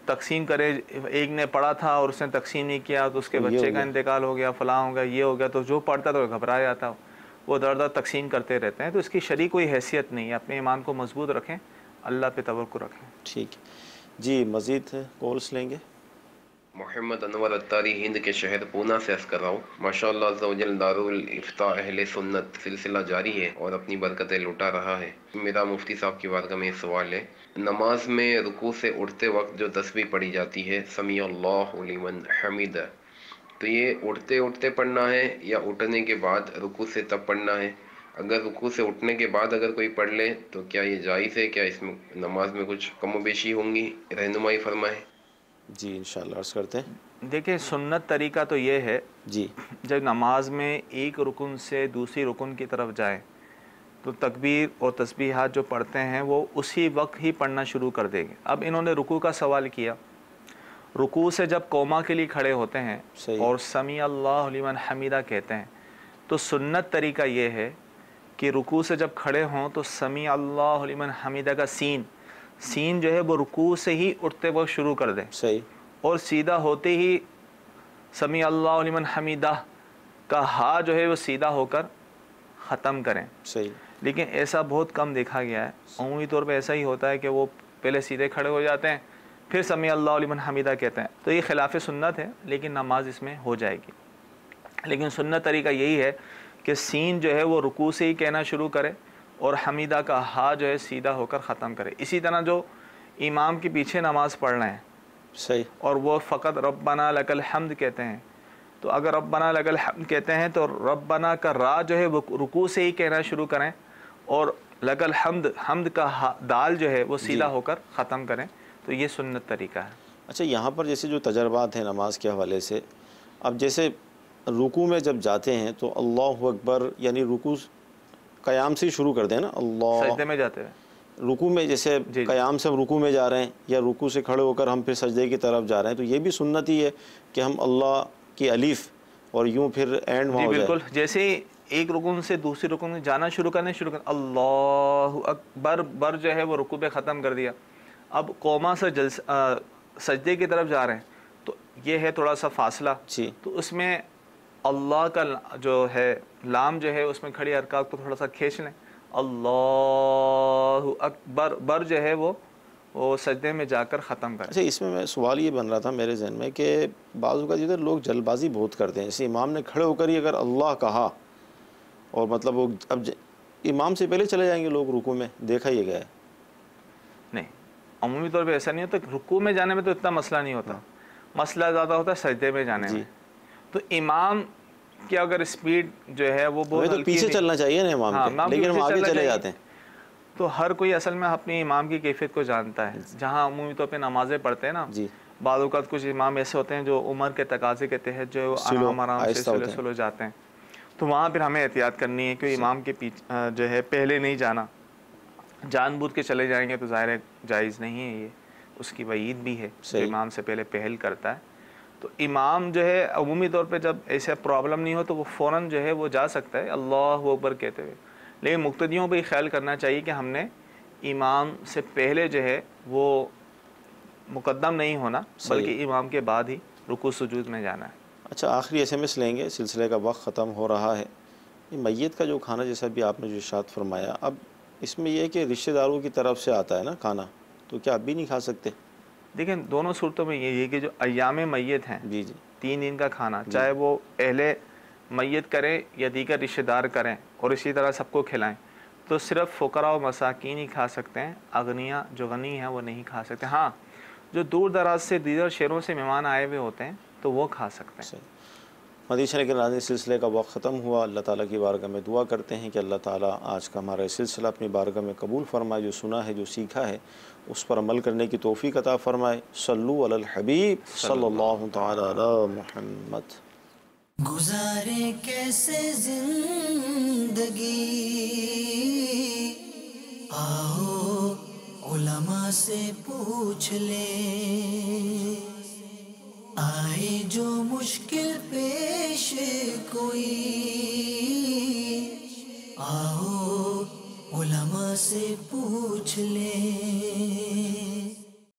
तकसीम करे। एक ने पढ़ा था और उसने तकसीम नहीं किया, तो उसके बच्चे का इंतकाल हो गया, फ़लाँ हो गया, ये हो गया। तो जो पढ़ता तो घबरा जाता, वो दर दर तकसीम करते रहते हैं। तो इसकी शरीक कोई हैसियत नहीं है। अपने ईमान को मजबूत रखें, अल्लाह पे तवक्कुल रखें। ठीक है जी, मज़ीद कॉल्स लेंगे। मोहम्मद अनवर अत्तारी हिंद के शहर पूना से अर्ज़ कर रहा हूँ। माशाअल्लाह अज़्ज़वजल दारुल इफ्ता अहले सुन्नत सिलसिला जारी है और अपनी बरकतें लुटा रहा है। मेरा मुफ्ती साहब की बारगाह में सवाल है, नमाज में रुकू से उठते वक्त जो तस्बीह पढ़ी जाती है समी अल्लाहु लिमन हमीदा, तो ये उठते उठते पढ़ना है या उठने के बाद रुकू से तब पढ़ना है? अगर रुकू से उठने के बाद अगर कोई पढ़ ले तो क्या ये जायज़ है? क्या इसमें नमाज में कुछ कम बेशी होंगी? रहनुमाई फरमाएँ। जी इंशाअल्लाह अर्ज़ करते हैं। देखिए, सुन्नत तरीका तो ये है जी, जब नमाज में एक रुकन से दूसरी रुकन की तरफ जाए तो तकबीर और तस्बीहात जो पढ़ते हैं वो उसी वक्त ही पढ़ना शुरू कर देंगे। अब इन्होंने रुकू का सवाल किया, रुकू से जब कौमा के लिए खड़े होते हैं और समी अल्लाहु लिमन हमीदा कहते हैं, तो सुन्नत तरीका ये है कि रुकू से जब खड़े हों तो समी अल्लाहु लिमन हमीदा का सीन जो है वो रुकू से ही उठते वक्त शुरू कर दें। सही, और सीधा होते ही समी अल्लाहु लिमन हमीदा का हा जो है वो सीधा होकर ख़त्म करें। सही, लेकिन ऐसा बहुत कम देखा गया है। अमूमी तौर पे ऐसा ही होता है कि वो पहले सीधे खड़े हो जाते हैं, फिर समी अल्लाहु लिमन हमीदा कहते हैं। तो ये खिलाफ सुन्नत है, लेकिन नमाज इसमें हो जाएगी। लेकिन सुन्नत तरीका यही है कि सीन जो है वो रुकू से ही कहना शुरू करे और हमीदा का हा जो है सीधा होकर ख़त्म करे। इसी तरह जो इमाम के पीछे नमाज़ पढ़ रहे हैं, सही, और वो फ़कत रब्बना लकल हम्द कहते हैं, तो अगर रब्बना लकल हम्द कहते हैं तो रब्बना का रा जो है वो रुकू से ही कहना शुरू करें और लकल हम्द का दाल जो है वो सीधा होकर ख़त्म करें। तो ये सुन्नत तरीका है। अच्छा, यहाँ पर जैसे जो तजर्बात हैं नमाज के हवाले से, अब जैसे रुकू में जब जाते हैं तो अल्लाह अकबर यानी रुकू क़याम से ही शुरू कर दें ना, अल्लाह सजदे में जाते हैं। रुकू में जैसे क़याम से हम रुकू में जा रहे हैं या रुकू से खड़े होकर हम फिर सजदे की तरफ जा रहे हैं, तो ये भी सुन्नत ही है कि हम अल्लाह की अलीफ और यूँ फिर एंड वहाँ हो जाए। बिल्कुल, जैसे एक रुकन से दूसरी रुकन में जाना शुरू कर अल्लाह अकबर बर जो है वो रुकू पे ख़त्म कर दिया। अब कौमा से सजदे की तरफ जा रहे हैं तो ये है थोड़ा सा फासला जी, तो उसमें अल्लाह का जो है लाम जो है उसमें खड़ी हरकत को थोड़ा सा खींच लें। अल्लाह अकबर बर जो है वो सजदे में जाकर ख़त्म करें। अच्छा, इसमें मैं सवाल ये बन रहा था मेरे जहन में कि बाज़ का जिधर लोग जल्दबाजी बहुत करते हैं, जैसे इमाम ने खड़े होकर ही अगर अल्लाह कहा और मतलब वो अब इमाम से पहले चले जाएंगे लोग रुकू में, देखा ही गया है। नहीं, अमूमी तौर पे ऐसा नहीं होता। रुकू में जाने में तो इतना मसला नहीं होता, मसला ज़्यादा होता है सजदे में जाने में। तो इमाम की अगर स्पीड जो है वो बहुत तो पीछे चलना चाहिए ना इमाम के, लेकिन हम आगे चले जाते हैं। तो हर कोई असल में अपनी इमाम की कैफियत को जानता है। जहाँ अमूमी तौर पे नमाज़ें पढ़ते हैं ना जी, बाद औक़ात कुछ इमाम ऐसे होते हैं जो उम्र के तकाज़े के तहत जो आराम से स्लो जाते हैं, तो वहाँ फिर हमें एहतियात करनी है कि इमाम के पीछे जो है पहले नहीं जाना। जानबूझ के चले जाएंगे तो ज़ाहिर है जायज़ नहीं है, ये उसकी वईद भी है जो इमाम से पहले पहल करता है। तो इमाम जो है अमूमी तौर पे जब ऐसा प्रॉब्लम नहीं हो तो वो फ़ौरन जो है वो जा सकता है अल्लाह अकबर कहते हुए। लेकिन मुक्तदियों पर ख्याल करना चाहिए कि हमने इमाम से पहले जो है वो मुकद्दम नहीं होना, बल्कि इमाम के बाद ही रुकू सुजूद में जाना है। अच्छा, आखिरी SMS लेंगे, सिलसिले का वक्त ख़त्म हो रहा है। ये मैयत का जो खाना जैसा भी आपने जो इरशाद फरमाया, अब इसमें यह है कि रिश्तेदारों की तरफ से आता है ना खाना, तो क्या आप भी नहीं खा सकते? देखिए, दोनों सूरतों में ये है कि जो अय्याम मैयत हैं जी 3 दिन का खाना, चाहे वो अहले मैयत करें या दीगर रिश्तेदार करें और इसी तरह सबको खिलाएं, तो सिर्फ फ़ुकरा व मसाकीन ही खा सकते हैं। अगनिया जो गनी हैं वो नहीं खा सकते। हाँ, जो दूर दराज से दीगर शहरों से मेहमान आए हुए होते हैं तो वो खा सकते हैं। मदीना के नाज़रीन, सिलसिले का वक्त ख़त्म हुआ। अल्लाह ताला की बारगाह में दुआ करते हैं कि अल्लाह ताला आज का हमारा सिलसिला अपनी बारगाह में कबूल फरमाए। जो सुना है, जो सीखा है, उस पर अमल करने की तौफ़ीक़ अता फ़रमाए। सल्लु अलल हबीब सल्लल्लाहु तआला अला मुहम्मद। गुज़ारे कैसे ज़िंदगी, आओ उलमा से पूछ ले। आए जो मुश्किल पेश कोई, आओ उलमा से पूछ ले।